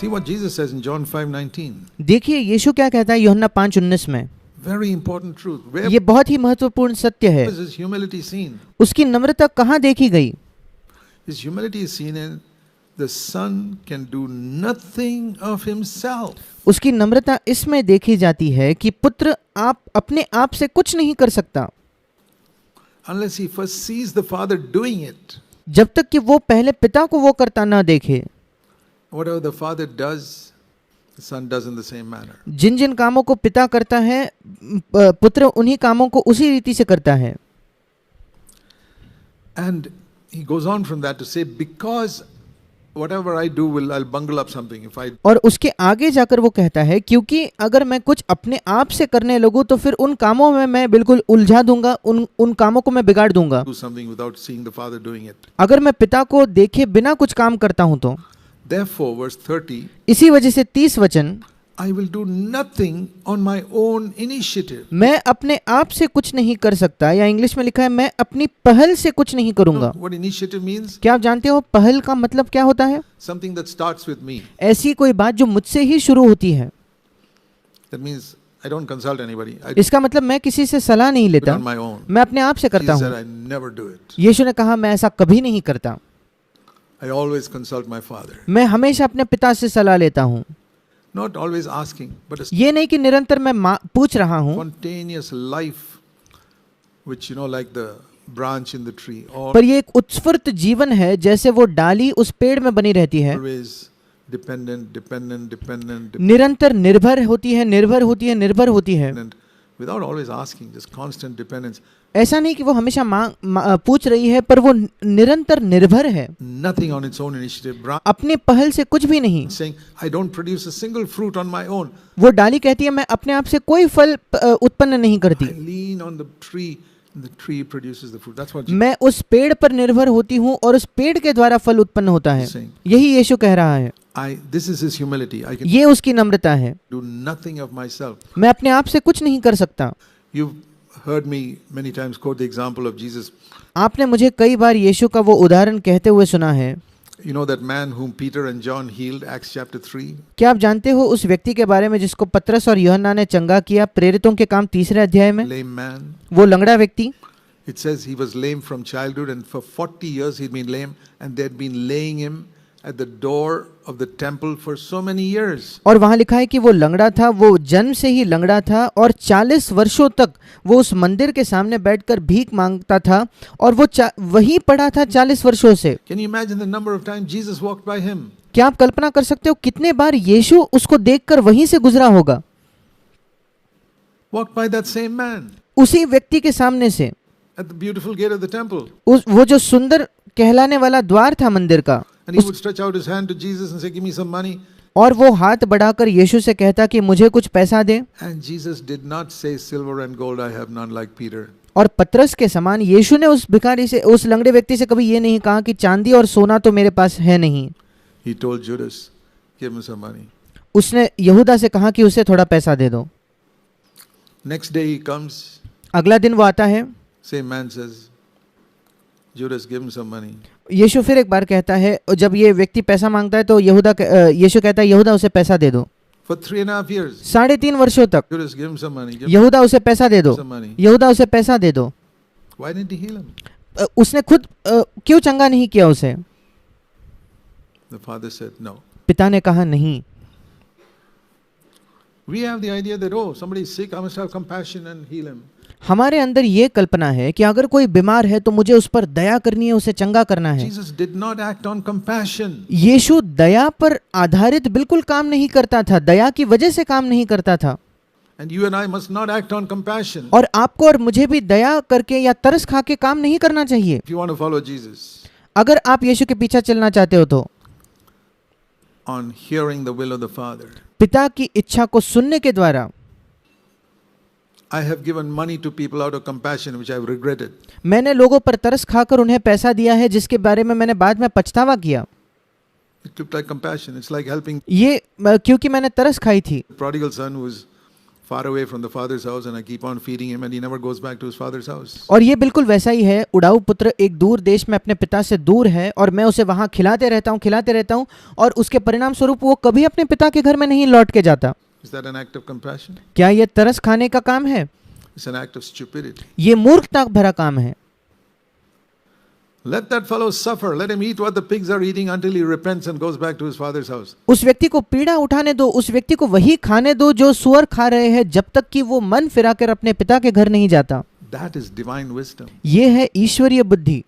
See what Jesus says in John 5:19. देखिए यीशु क्या कहता है यूहन्ना 5:19 में। Very important truth. Where ये बहुत ही महत्वपूर्ण सत्य है। is his humility seen? उसकी नम्रता कहाँ देखी गई? His humility is seen in the Son can do nothing of himself. उसकी नम्रता इसमें देखी जाती है कि पुत्र आप अपने आप से कुछ नहीं कर सकता Unless he first sees the Father doing it. जब तक कि वो पहले पिता को वो करता ना देखे। Whatever the Father does, the Son does in the same manner. जिन जिन कामों को पिता करता है पुत्र उन्हीं कामों को उसी रीति से करता है। And he goes on from that to say, because whatever I do I'll bungle up something if I और उसके आगे जाकर वो कहता है क्योंकि अगर मैं कुछ अपने आप से करने लगूं तो फिर उन कामों में मैं बिल्कुल उलझा दूंगा, उन कामों को मैं बिगाड़ दूंगा। do something without seeing the Father doing it. अगर मैं पिता को देखे बिना कुछ काम करता हूं तो Therefore, verse 30, इसी वजह से 30 वचन, I will do nothing on my own initiative. मैं अपने आप से कुछ नहीं कर सकता, या इंग्लिश में लिखा है मैं अपनी पहल से कुछ नहीं करूंगा। What initiative means? क्या आप जानते हो पहल का मतलब क्या होता है? Something that starts with me. ऐसी कोई बात जो मुझसे ही शुरू होती है। That means I don't consult anybody. I इसका मतलब मैं किसी से सलाह नहीं do it लेता, on my own. मैं अपने आप से करता Jesus said, हूँ। I never do it. यीशु ने कहा मैं ऐसा कभी नहीं करता, I always consult my Father. मैं हमेशा अपने पिता से सलाह लेता हूँ। Not always asking, but a ये नहीं कि निरंतर मैं पूछ रहा हूँ, spontaneous life, which like the branch in the tree, or पर ये एक उत्स्फूर्त जीवन है जैसे वो डाली उस पेड़ में बनी रहती है, always dependent, निरंतर निर्भर होती है, निर्भर होती है, निर्भर होती है, dependent, without always asking, just constant dependence. ऐसा नहीं कि वो हमेशा पूछ रही है, पर वो निरंतर निर्भर है, Nothing on its own initiative. अपने पहल से कुछ भी नहीं। Saying, I don't produce a single fruit on my own. वो डाली कहती है मैं अपने आप से कोई फल उत्पन्न नहीं करती, I lean on the tree, and the tree produces the fruit. That's what मैं उस पेड़ पर निर्भर होती हूँ और उस पेड़ के द्वारा फल उत्पन्न होता है। यही यीशु कह रहा है। This is his humility. I can ये उसकी नम्रता है, do nothing of myself. मैं अपने आप से कुछ नहीं कर सकता। You've heard me many times quote the example of Jesus. आपने मुझे कई बार यीशु का वो उदाहरण कहते हुए सुना है। You know that man whom Peter and John healed, Acts chapter 3? क्या आप जानते हो उस व्यक्ति के बारे में जिसको पतरस और यूहन्ना ने चंगा किया प्रेरितों के काम 3 अध्याय में? Lame man. वो लंगड़ा व्यक्ति, It says he was lame from childhood, and for 40 years he'd been lame, and they'd been laying him at the door of the temple for so many years. और वहाँ लिखा है कि वो लंगड़ा था, वो जन्म से ही लंगड़ा था और 40 वर्षों तक वो उस मंदिर के सामने बैठकर भीख मांगता था और वो वहीं पड़ा था 40 वर्षों से। Can you imagine the number of times Jesus walked by him? क्या आप कल्पना कर सकते हो कितने बार यीशु उसको देखकर वहीं से गुजरा होगा? Walked by that same man उसी व्यक्ति के सामने से, at the beautiful gate of the temple. वो जो सुंदर कहलाने वाला द्वार था मंदिर का, And he would stretch out his hand to Jesus and say, give me some money. और वो हाथ बढ़ाकर यीशु से कहता कि मुझे कुछ पैसा दे। And Jesus did not say, silver and gold I have none, like Peter. और पतरस के समान यीशु ने उस भिखारी से, उस लंगड़े व्यक्ति से कभी ये नहीं कहा कि चांदी और सोना तो मेरे पास है नहीं। He told Judas, give me some money. उसने यहूदा से कहा कि उसे थोड़ा पैसा दे दो। Next day he comes, अगला दिन वो आता है, same man says, Judas, give him some money. यीशु फिर एक बार कहता है, जब ये व्यक्ति पैसा मांगता है तो यीशु कहता है यहूदा उसे पैसा दे दो। For 3.5 years. 3.5 वर्षों तक Judas, give him some money. Give यहूदा उसे पैसा दे दो, some money. यहूदा उसे पैसा दे दो। Why didn't he heal him? उसने खुद क्यों चंगा नहीं किया उसे? The father said, no. पिता ने कहा नहीं। We have the idea that, oh, somebody is sick, I must have compassion and heal him. हमारे अंदर ये कल्पना है कि अगर कोई बीमार है तो मुझे उस पर दया करनी है, उसे चंगा करना है। Jesus did not act on compassion. यीशु दया पर आधारित बिल्कुल काम नहीं करता था, दया की वजह से काम नहीं करता था। And you and I must not act on compassion. और आपको और मुझे भी दया करके या तरस खा के काम नहीं करना चाहिए। If you want to follow Jesus. अगर आप यीशु के पीछे चलना चाहते हो तो On hearing the will of the Father. पिता की इच्छा को सुनने के द्वारा। I have given money to people out of compassion, which I have regretted. मैंने लोगों पर तरस खाकर उन्हें पैसा दिया है जिसके बारे में मैंने बाद में पछतावा किया। It looked like compassion. It's like helping ये क्योंकि मैंने तरस खाई थी। the prodigal son who was far away from the father's house, and I keep on feeding him, and he never goes back to his father's house. और ये बिल्कुल वैसा ही है, उड़ाऊ पुत्र एक दूर देश में अपने पिता से दूर है और मैं उसे वहाँ खिलाते रहता हूँ और उसके परिणाम स्वरूप वो कभी अपने पिता के घर में नहीं लौट के जाता। Is that an act of compassion? क्या ये तरस खाने का काम है? It's an act of stupidity. ये मूर्खता भरा काम है। Let that fellow suffer. Let him eat what the pigs are eating until he repents and goes back to his father's house. उस व्यक्ति को पीड़ा उठाने दो, उस व्यक्ति को वही खाने दो जो सुअर खा रहे हैं, जब तक कि वो मन फिराकर अपने पिता के घर नहीं जाता। That is divine wisdom. ये है ईश्वरीय बुद्धि।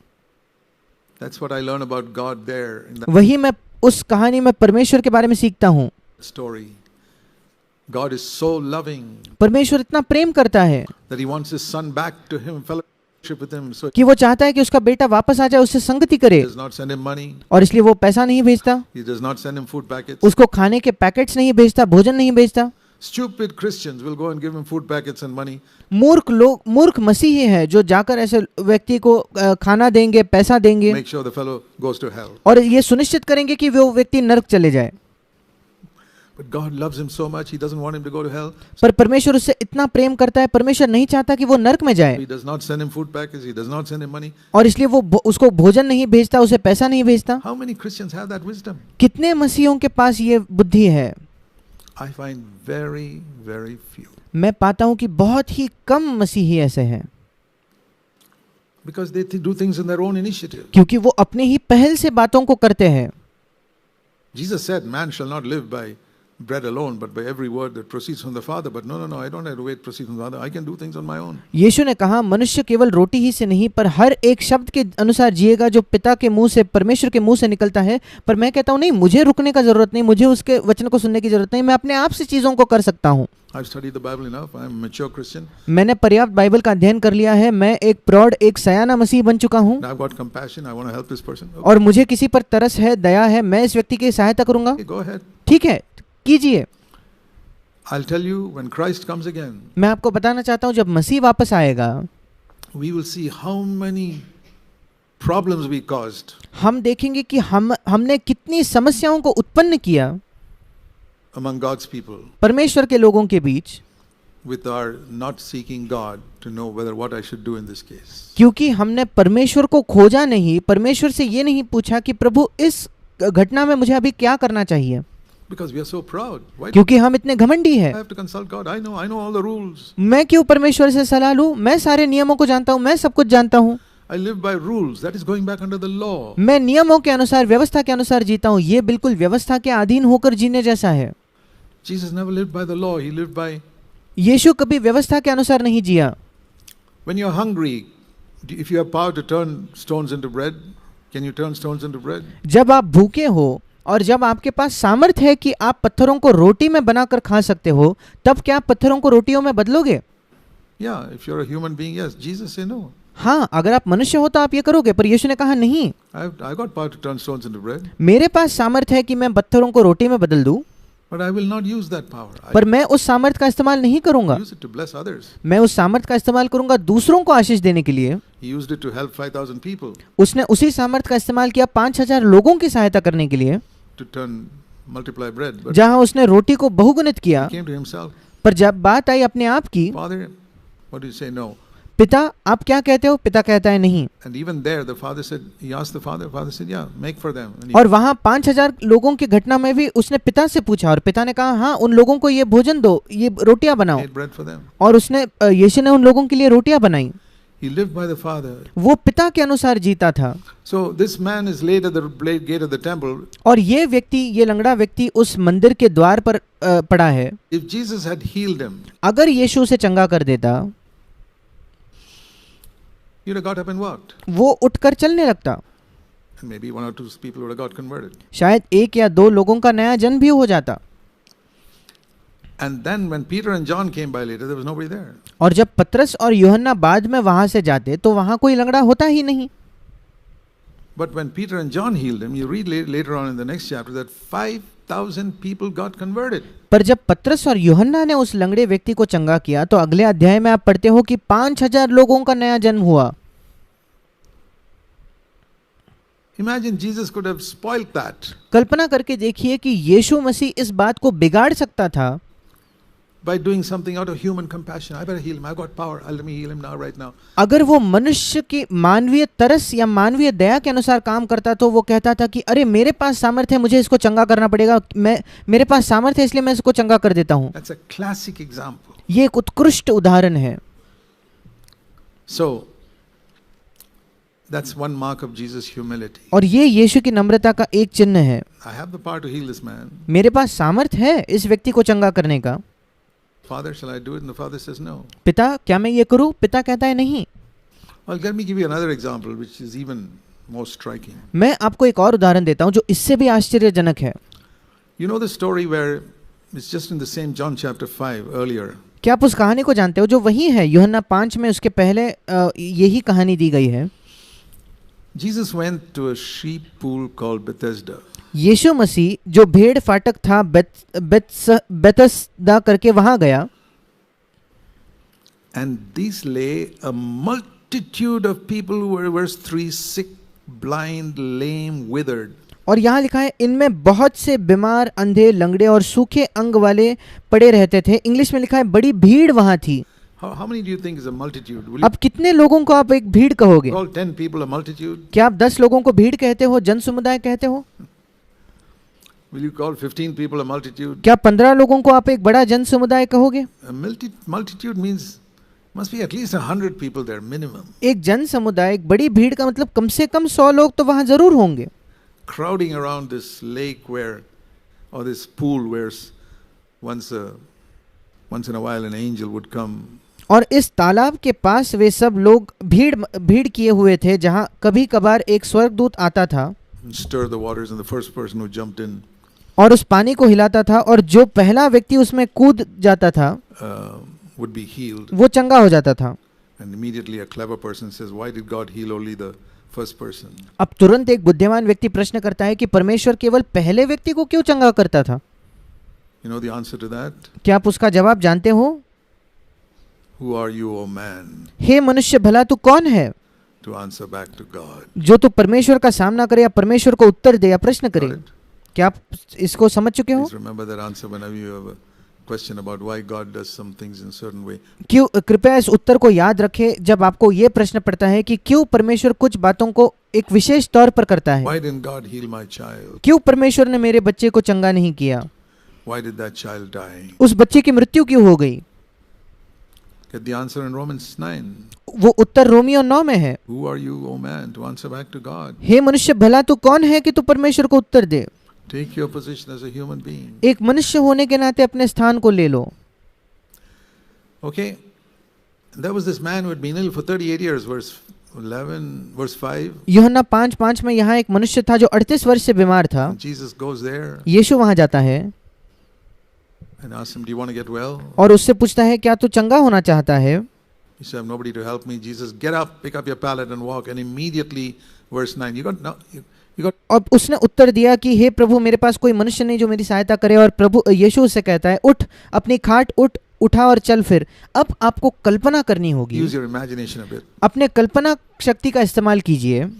That's what I learn about God there in that वही मैं उस कहानी में परमेश्वर के बारे में सीखता हूँ। story. God is so loving परमेश्वर इतना प्रेम करता है that he wants his son back to him, fellowship with him. So कि वो चाहता है कि उसका बेटा वापस आ जाए, उससे संगति करे, he does not send him money. और इसलिए वो पैसा नहीं भेजता, He does not send him food packets. उसको खाने के पैकेट्स नहीं भेजता, भोजन नहीं भेजता। Stupid Christians will go and give him food packets and money. मूर्ख मसीही है जो जाकर ऐसे व्यक्ति को खाना देंगे, पैसा देंगे Make sure the fellow goes to hell. और ये सुनिश्चित करेंगे कि वो व्यक्ति नरक चले जाए। But God loves him so much, he doesn't want him to go to hell. पर परमेश्वर उससे इतना प्रेम करता है, परमेश्वर नहीं चाहता कि वो नरक में जाए, He does not send him food packets, he does not send him money. और इसलिए वो उसको भोजन नहीं भेजता, उसे पैसा नहीं भेजता। How many Christians have that wisdom? कितने मसीहियों के पास ये बुद्धि है? I find very, very few. मैं पाता हूँ कि बहुत ही कम मसीही ऐसे हैं, Because they do things in their own initiative. क्योंकि वो अपने ही पहल से बातों को करते हैं। Jesus said, man shall not live by bread alone, but by every word that proceeds from the Father. But no, I don't have to wait proceed from the Father. I can do things on my own. यीशु ने कहा, मनुष्य केवल रोटी ही से नहीं पर हर एक शब्द के अनुसार जिएगा जो पिता के मुंह से, परमेश्वर के मुंह से निकलता है। पर मैं कहता हूँ नहीं, मुझे रुकने का जरूरत नहीं, मुझे उसके वचन को सुनने की जरूरत नहीं, मैं अपने आप से चीजों को कर सकता हूँ। I've studied the Bible enough. I'm a mature Christian. मैंने पर्याप्त बाइबल का अध्ययन कर लिया है, मैं एक प्रौढ़, एक सयाना मसीह बन चुका हूँ, I've got compassion. I want to help this person. Okay, और मुझे किसी पर तरस है, दया है, मैं इस व्यक्ति की सहायता करूंगा। go ahead. ठीक है, कीजिए। I'll tell you, when Christ comes again, मैं आपको बताना चाहता हूँ, जब मसीह वापस आएगा we will see how many problems we caused हम देखेंगे कि हमने कितनी समस्याओं को उत्पन्न किया among God's people परमेश्वर के लोगों के बीच, with our not seeking God to know whether what I should do in this case. क्योंकि हमने परमेश्वर को खोजा नहीं, परमेश्वर से ये नहीं पूछा कि प्रभु इस घटना में मुझे अभी क्या करना चाहिए, Because we are so proud. Why do क्योंकि हम इतने घमंडी I हैं। have to consult God? I know all the rules. मैं क्यों परमेश्वर से सलाह लूं? मैं सारे नियमों को जानता हूं, मैं सब कुछ जानता हूं। I live by rules. That is going back under the law. मैं नियमों के अनुसार, व्यवस्था के अनुसार जीता हूं। ये बिल्कुल व्यवस्था के अधीन होकर जीने जैसा है। Jesus never lived by the law. He lived by. यीशु कभी व्यवस्था के अनुसार नहीं जिया। When you're hungry, if you have power to turn stones into bread, can you turn stones into bread? जब आप भूखे हो और जब आपके पास सामर्थ्य है कि आप पत्थरों को रोटी में बनाकर खा सकते हो, तब क्या आप पत्थरों को रोटियों में बदलोगे? Yeah, if you're a human being, yes. Jesus said no. हाँ, अगर आप मनुष्य हो तो आप ये करोगे, पर यीशु ने कहा नहीं, I got power to turn stones into bread, मेरे पास सामर्थ्य है कि मैं पत्थरों को रोटी में बदल दूं, but I will not use that power. पर मैं उस सामर्थ्य का इस्तेमाल नहीं करूंगा। Use it to bless others. मैं उस सामर्थ्य का इस्तेमाल करूंगा दूसरों को आशीष देने के लिए। He used it to help 5,000 people उसने उसी सामर्थ्य का इस्तेमाल किया 5,000 लोगों की सहायता करने के लिए, to multiply bread. But जहां उसने रोटी को बहुगुणित किया। he came to himself. पर जब बात आई अपने आप की, Father, what do you say? No. पिता आप क्या कहते हो? पिता कहता है नहीं। And even there, the father said, he asked the father said, yeah, make for them. And और वहां 5,000 लोगों की घटना में भी उसने पिता से पूछा और पिता ने कहा हाँ, उन लोगों को ये भोजन दो, ये रोटियां बनाओ, made bread for them. और उसने यीशु ने उन लोगों के लिए रोटियां बनाई। He lived by the Father. वो पिता के अनुसार जीता था। So this man is laid at the gate of the temple. और ये व्यक्ति, ये लंगड़ा व्यक्ति उस मंदिर के द्वार पर पड़ा है। If Jesus had healed him, अगर यीशु उसे चंगा कर देता, he would have got up and walked. वो उठकर चलने लगता। And maybe 1 or 2 people would have got converted. शायद 1 या 2 लोगों का नया जन्म भी हो जाता। And then when Peter and John came by later, there was nobody there. और जब पतरस और यूहन्ना बाद में वहां से जाते तो वहां कोई लंगड़ा होता ही नहीं। But when Peter and John healed him, you read later on in the next chapter that 5,000 people got converted. पर जब पतरस और यूहन्ना ने उस लंगड़े व्यक्ति को चंगा किया तो अगले अध्याय में आप पढ़ते हो कि 5,000 लोगों का नया जन्म हुआ। Imagine Jesus could have spoiled that. कल्पना करके देखिए कि यीशु मसीह इस बात को बिगाड़ सकता था। by doing something out of human compassion. I better heal him. I've got power. Let me heal him now, right now. अगर वो मनुष्य की मानवीय तरस या मानवीय दया के अनुसार काम करता तो वो कहता था कि अरे मेरे पास सामर्थ्य है, मुझे इसको चंगा करना पड़ेगा, मेरे पास सामर्थ्य है इसलिए मैं इसको चंगा कर देता हूँ. That's a classic example. ये एक उत्कृष्ट उदाहरण है. So that's one mark of Jesus' humility. और ये यीशु की नम्रता का एक चिन्ह है. I have the power to heal this man. मेरे पास सामर्थ्य है इस व्यक्ति को चंगा करने का. Father, shall I do it? And the father says no. पिता, क्या मैं ये करूं? पिता कहता है नहीं. Well, let me give you another example which is even more striking. मैं आपको एक और उदाहरण देता हूं जो इससे भी आश्चर्यजनक है. You know the story where it's just in the same John chapter 5 earlier. क्या आप उस कहानी को जानते हो जो वही है यूहन्ना 5 में, उसके पहले यही कहानी दी गई है. Jesus went to a sheep pool called Bethesda. यीशु मसीह जो भेड़ फाटक था बेथस्दा करके वहां गया. And these lay a multitude of people who were, verse 3, sick, blind, lame, withered. और यहाँ लिखा है इनमें बहुत से बीमार, अंधे, लंगड़े और सूखे अंग वाले पड़े रहते थे. इंग्लिश में लिखा है बड़ी भीड़ वहां थी. How many do you think is a multitude? अब कितने लोगों को आप एक भीड़ कहोगे? Call 10 people a multitude? क्या आप 10 लोगों को भीड़ कहते हो, जन समुदाय कहते हो? Will you call 15 people a multitude? क्या 15 लोगों को आप एक बड़ा जन समुदाय कहोगे? A multitude means must be at least 100 people there minimum. एक जन समुदाय, एक बड़ी भीड़ का मतलब कम से कम 100 लोग तो वहां जरूर होंगे. Crowding around this lake where, or this pool where once in a while an angel would come. और इस तालाब के पास वे सब लोग भीड़ किए हुए थे जहां कभी कभार एक स्वर्गदूत आता था. Stir the waters, and the first person who jumped in और उस पानी को हिलाता था और जो पहला व्यक्ति उसमें कूद जाता था would be healed. वो चंगा हो जाता था. And immediately a clever person says, why did God heal only the first person? अब तुरंत एक बुद्धिमान व्यक्ति प्रश्न करता है कि परमेश्वर केवल पहले व्यक्ति को क्यों चंगा करता था? You know the answer to that? क्या आप उसका जवाब जानते हो? Who are you, O man, हे मनुष्य, भला तू कौन है to answer back to God? जो तू परमेश्वर का सामना करे या परमेश्वर को उत्तर दे या प्रश्न करे. Got it? क्या आप इसको समझ चुके हो? Please remember that answer whenever you have a question about why God does some things in a certain way. क्यों, कृपया इस उत्तर को याद रखें जब आपको ये प्रश्न पड़ता है कि क्यों परमेश्वर कुछ बातों को एक विशेष तौर पर करता है. Why didn't God heal my child? क्यों परमेश्वर ने मेरे बच्चे को चंगा नहीं किया? Why did that child die? उस बच्चे की मृत्यु क्यों हो गई? Get the answer in Romans 9. वो उत्तर रोमियो 9 में है. Who are you, O man, to answer back to God? हे मनुष्य, भला तू कौन है कि तू परमेश्वर को उत्तर दे? Take your position as a human being. एक मनुष्य होने के नाते अपने स्थान को ले लो. Okay. There was this man who had been ill for 38 years, verse 11, verse 5. यूहन्ना 5:5 में यहाँ एक मनुष्य था जो 38 वर्ष से बीमार था. Jesus goes there यीशु वहां जाता है and asks him, do you want to get well? और उससे पूछता है क्या तू चंगा होना चाहता है? He said, I have nobody to help me. Jesus, get up, pick up your pallet and walk. And immediately, verse 9, you got और उसने उत्तर दिया कि हे प्रभु, मेरे पास कोई मनुष्य नहीं जो मेरी सहायता करे. और प्रभु यीशु उससे कहता है, उठ, अपनी खाट उठा और चल फिर. अब आपको कल्पना करनी होगी. use your imagination a bit. अपने कल्पना शक्ति का इस्तेमाल कीजिए.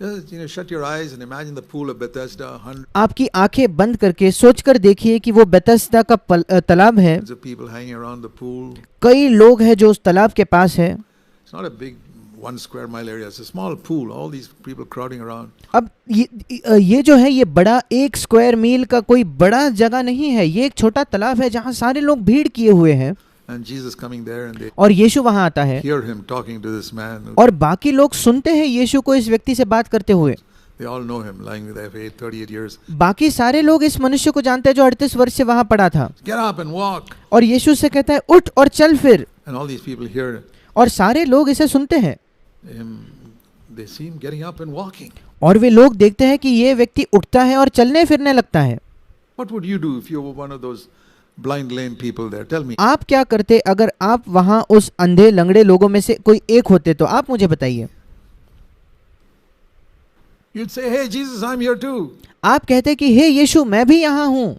Just, shut your eyes and imagine the pool of Bethesda. आपकी आंखें बंद करके सोचकर देखिए कि वो बेथस्दा का तालाब है. Hundreds of people hanging around the pool. कई लोग हैं जो उस तालाब के पास है. It's not a big 1 square mile area. It's a small pool. All these people crowding around. अब ये जो है ये बड़ा 1 स्क्वायर मील का कोई बड़ा जगह नहीं है. ये एक छोटा तालाब है जहाँ सारे लोग भीड़ किए हुए हैं. And Jesus coming there and they और यीशु वहां आता है hear him talking to this man. और बाकी लोग सुनते हैं यीशु को इस व्यक्ति से बात करते हुए. They all know him, lying with FA 38 years. बाकी सारे लोग इस मनुष्य को जानते हैं जो 38 वर्ष से वहां पड़ा था. Get up and walk. और यीशु से कहता है उठ और चल फिर. And all these people hear और सारे लोग इसे सुनते हैं him. They see him getting up and walking. और वे लोग देखते हैं कि ये व्यक्ति उठता है और चलने फिरने लगता है. What would you do if you were one of those blind lame people there? Tell me. आप क्या करते अगर आप वहां उस अंधे लंगड़े लोगों में से कोई एक होते? तो आप मुझे बताइए. You'd say, hey Jesus, I'm here too. आप कहते कि हे यीशु, मैं भी यहाँ हूँ.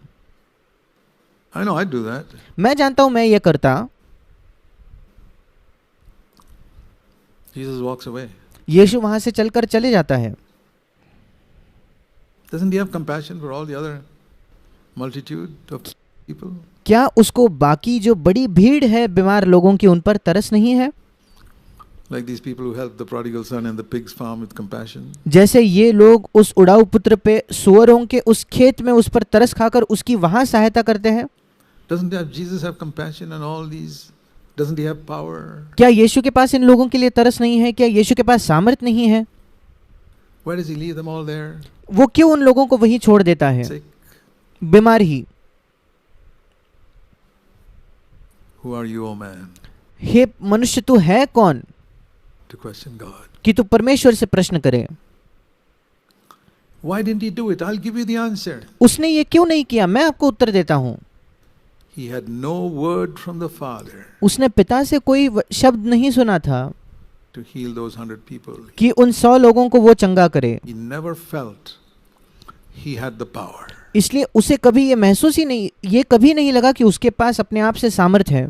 I know I'd do that. मैं जानता हूँ मैं ये करता. Jesus walks away. यीशु वहां से चलकर चले जाता है. Doesn't he have compassion for all the other multitude of people? क्या उसको बाकी जो बड़ी भीड़ है बीमार लोगों की उन पर तरस नहीं है? Like these people who helped the prodigal son and the pig's farm with compassion. जैसे ये लोग उस उड़ाऊ पुत्र पे सुअरों के उस खेत में उस पर तरस खाकर उसकी वहां सहायता करते हैं। Doesn't Jesus have compassion on all these? Doesn't he have power? क्या यीशु के पास इन लोगों के लिए तरस नहीं है? क्या यीशु के पास सामर्थ नहीं है? Why does he leave them all there? वो क्यों उन लोगों को वहीं छोड़ देता है? Sick. बीमार ही। Who are you, O man, हे मनुष्य तू है कौन to question God? कि तू परमेश्वर से प्रश्न करे? Why didn't he do it? I'll give you the answer. उसने ये क्यों नहीं किया? मैं आपको उत्तर देता हूँ। He had no word from the Father उसने पिता से कोई शब्द नहीं सुना था to heal those 100 people. कि उन 100 लोगों को वो चंगा करे। He never felt he had the power. इसलिए उसे कभी ये महसूस ही नहीं, ये कभी नहीं लगा कि उसके पास अपने आप से सामर्थ है।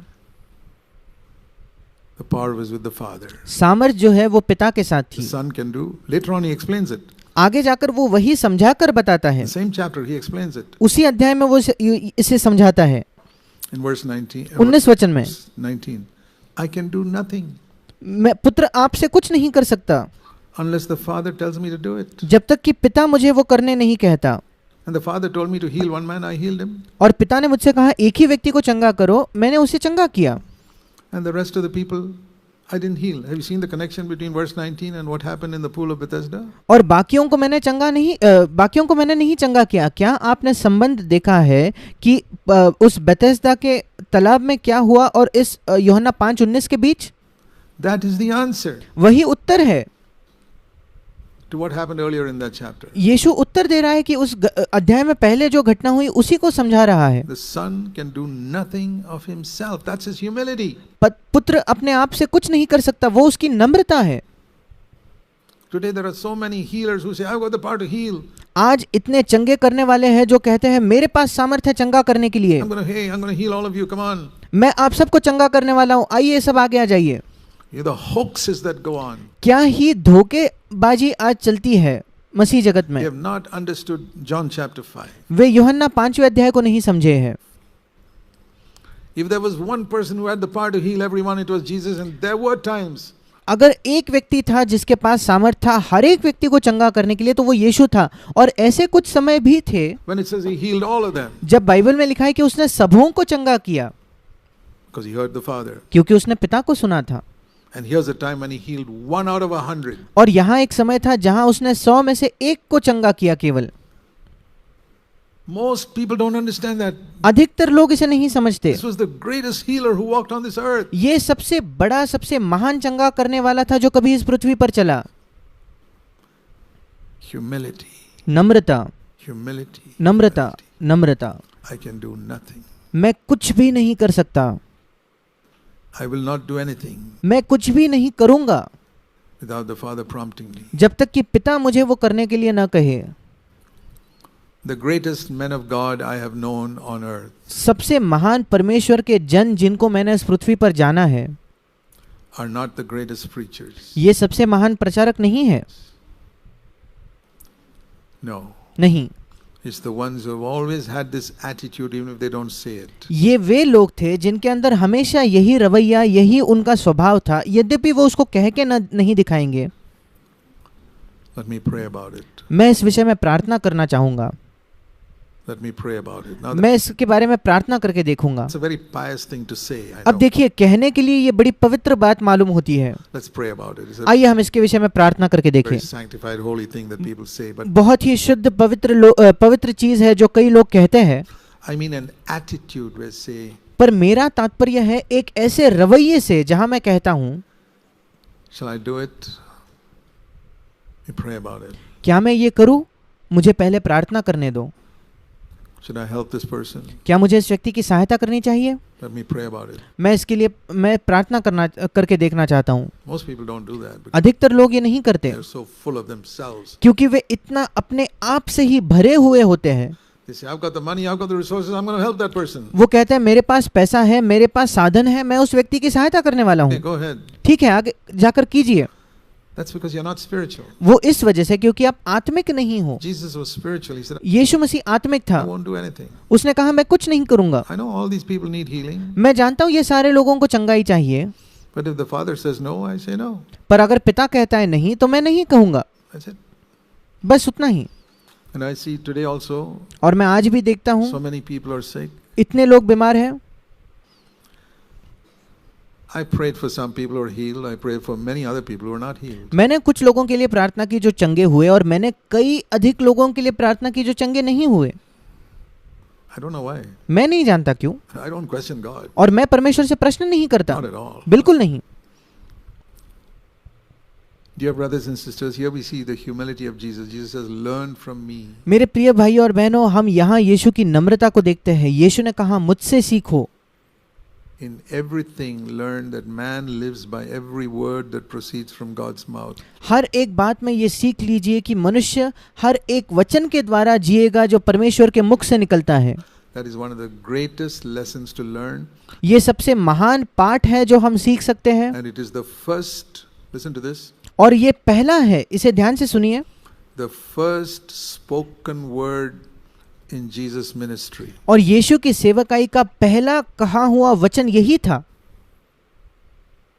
The power was with the Father. सामर्थ जो है वो पिता के साथ The थी। Son can do. Later on he explains it. आगे जाकर वो वही समझा कर बताता है। The same chapter he explains it. उसी अध्याय में वो इसे समझाता है। In verse 19. 19 वचन में, 19. I can do nothing मैं पुत्र आपसे कुछ नहीं कर सकता unless the Father tells me to do it. जब तक कि पिता मुझे वो करने नहीं कहता। And the Father told me to heal one man, I healed him. और पिता ने मुझसे कहा एक ही व्यक्ति को चंगा करो, मैंने उसे चंगा किया। And the rest of the people I didn't heal. Have you seen the connection between verse 19 and what happened in the pool of Bethesda? और बाकियों को मैंने नहीं चंगा किया। क्या आपने संबंध देखा है कि उस बेथेस्दा के तालाब में क्या हुआ और इस यूहन्ना 5:19 के बीच? That is the answer वही उत्तर है। to what happened earlier in that chapter. यीशु उत्तर दे रहा है कि उस अध्याय में पहले जो घटना हुई उसी को समझा रहा है। The Son can do nothing of himself. That's his humility. पुत्र अपने आप से कुछ नहीं कर सकता, वो उसकी नम्रता है। Today there are so many healers who say, I've got the power to heal. आज इतने चंगे करने वाले हैं जो कहते हैं मेरे पास सामर्थ्य है चंगा करने के लिए। I'm going to heal all of you. Come on. मैं आप सबको चंगा करने वाला हूँ, आइए सब आगे आ जाइए। The hoaxes that go on. क्या ही धोखेबाजी आज चलती है मसीह जगत में। They have not understood John chapter 5. वे यूहन्ना 5वें अध्याय को नहीं समझे हैं। If there was one person who had the power to heal everyone, it was Jesus. And there were times अगर एक व्यक्ति था जिसके पास सामर्थ्य था हर एक व्यक्ति को चंगा करने के लिए तो वो यीशु था। और ऐसे कुछ समय भी थे when it says he healed all of them जब बाइबल में लिखा है कि उसने सबों को चंगा किया, because he heard the Father. क्योंकि उसने पिता को सुना था। And here's a time when he healed 1 out of 100. और यहाँ एक समय था जहां उसने 100 में से एक को चंगा किया केवल। Most people don't understand that. अधिकतर लोग इसे नहीं समझते। This was the greatest healer who walked on this earth. ये सबसे बड़ा सबसे महान चंगा करने वाला था जो कभी इस पृथ्वी पर चला। Humility. Namrata, Humility. Namrata, Namrata. I can do nothing. मैं कुछ भी नहीं कर सकता, I will not do anything मैं कुछ भी नहीं करूंगा without the Father prompting me. जब तक कि पिता मुझे वो करने के लिए न कहे। The greatest men of God I have known on earth सबसे महान परमेश्वर के जन जिनको मैंने इस पृथ्वी पर जाना है are not the greatest preachers. ये सबसे महान प्रचारक नहीं है। No. नहीं, It's the ones who have always had this attitude even if they don't say it. ये वे लोग थे जिनके अंदर हमेशा यही रवैया यही उनका स्वभाव था, यद्यपि वो उसको कह के नहीं दिखाएंगे। Let me pray about it. मैं इस विषय में प्रार्थना करना चाहूंगा। Let me pray about it. Now मैं इसके बारे में प्रार्थना करके देखूंगा। that's a very pious thing to say. I अब know. देखिए, कहने के लिए ये बड़ी पवित्र बात मालूम होती है। Let's pray about it. It's a आइए हम इसके विषय में प्रार्थना करके देखें। very sanctified, holy thing that people say. But बहुत ही शुद्ध पवित्र चीज है जो कई लोग कहते हैं, I mean an attitude where say, पर मेरा तात्पर्य है एक ऐसे रवैये से जहां मैं कहता हूं shall I do it? We pray about it. क्या मैं ये करूं? मुझे पहले प्रार्थना करने दो। Should I help this person? क्या मुझे इस व्यक्ति की सहायता करनी चाहिए? Let me pray about it. मैं इसके लिए मैं प्रार्थना करके देखना चाहता हूँ। Most people don't do that because अधिकतर लोग ये नहीं करते they're so full of themselves. क्योंकि वे इतना अपने आप से ही भरे हुए होते हैं। They say, I've got the money, I've got the resources, I'm going to help that person. वो कहते हैं मेरे पास पैसा है, मेरे पास साधन है, मैं उस व्यक्ति की सहायता करने वाला Okay, हूँ। go ahead. ठीक है, आगे जाकर कीजिए। That's because you're not spiritual. वो इस वजह से क्योंकि आप आत्मिक नहीं हो। Jesus was spiritual. He said, यीशु मसीह आत्मिक था, I won't do anything. उसने कहा मैं कुछ नहीं करूंगा। I know all these people need healing. मैं जानता हूँ ये सारे लोगों को चंगाई चाहिए, But if the Father says no, I say no. पर अगर पिता कहता है नहीं तो मैं नहीं कहूंगा, That's it. बस उतना ही। And I see today also, और मैं आज भी देखता हूँ so many people are sick. इतने लोग बीमार हैं। I prayed for some people who are healed. I prayed for many other people who are not healed. मैंने कुछ लोगों के लिए प्रार्थना की जो चंगे हुए, और मैंने कई अधिक लोगों के लिए प्रार्थना की जो चंगे नहीं हुए। I don't know why. मैं नहीं जानता क्यों, I don't question God. और मैं परमेश्वर से प्रश्न नहीं करता, Not at all. बिल्कुल नहीं। Dear brothers and sisters, here we see the humility of Jesus. Jesus says, learn from me. मेरे प्रिय भाई और बहनों, हम यहाँ यीशु की नम्रता को देखते हैं। यीशु ने कहा मुझसे सीखो। In everything, learn that man lives by every word that proceeds from God's mouth. हर एक बात में ये सीख लीजिए कि मनुष्य हर एक वचन के द्वारा जिएगा जो परमेश्वर के मुख से निकलता है। That is one of the greatest lessons to learn. ये सबसे महान पाठ है जो हम सीख सकते हैं, And it is the first, listen to this, और ये पहला है, इसे ध्यान से सुनिए, the first spoken word in Jesus' ministry. और यीशु की सेवकाई का पहला कहा हुआ वचन यही था,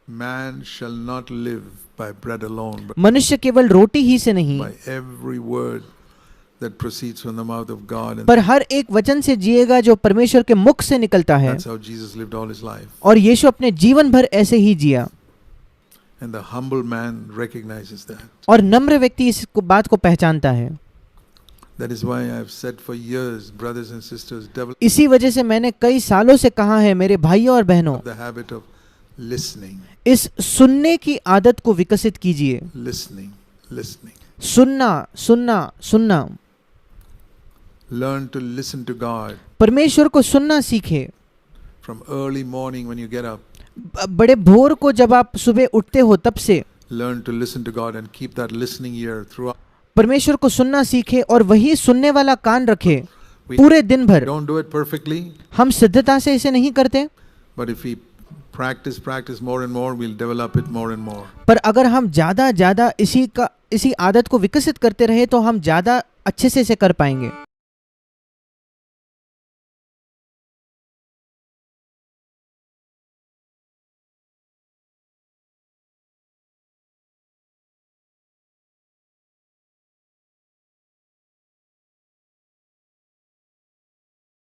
Man shall not live by bread alone, but मनुष्य केवल रोटी ही से नहीं, by every word that proceeds from the mouth of God. And पर हर एक वचन से जिएगा जो परमेश्वर के मुख से निकलता है। that's how Jesus lived all his life. और यीशु अपने जीवन भर ऐसे ही जिया, And the humble man recognizes that. और नम्र व्यक्ति इस बात को पहचानता है। That is why I have said for years, brothers and sisters, develop इसी वजह से मैंने कई सालों से कहा है, मेरे भाइयों और बहनों, the habit of listening, इस सुनने की आदत को विकसित कीजिए। listening, listening. सुनना, सुनना, सुनना। Learn to listen to God परमेश्वर को सुनना सीखे। from early morning when you get up. बड़े भोर को जब आप सुबह उठते हो तब से Learn to listen to God and keep that listening ear throughout. परमेश्वर को सुनना सीखे और वही सुनने वाला कान रखे We पूरे दिन भर। don't do it perfectly, हम सिद्धता से इसे नहीं करते, but if we practice more and more, we'll develop it more and more. पर अगर हम ज्यादा इसी आदत को विकसित करते रहे तो हम ज्यादा अच्छे से इसे कर पाएंगे।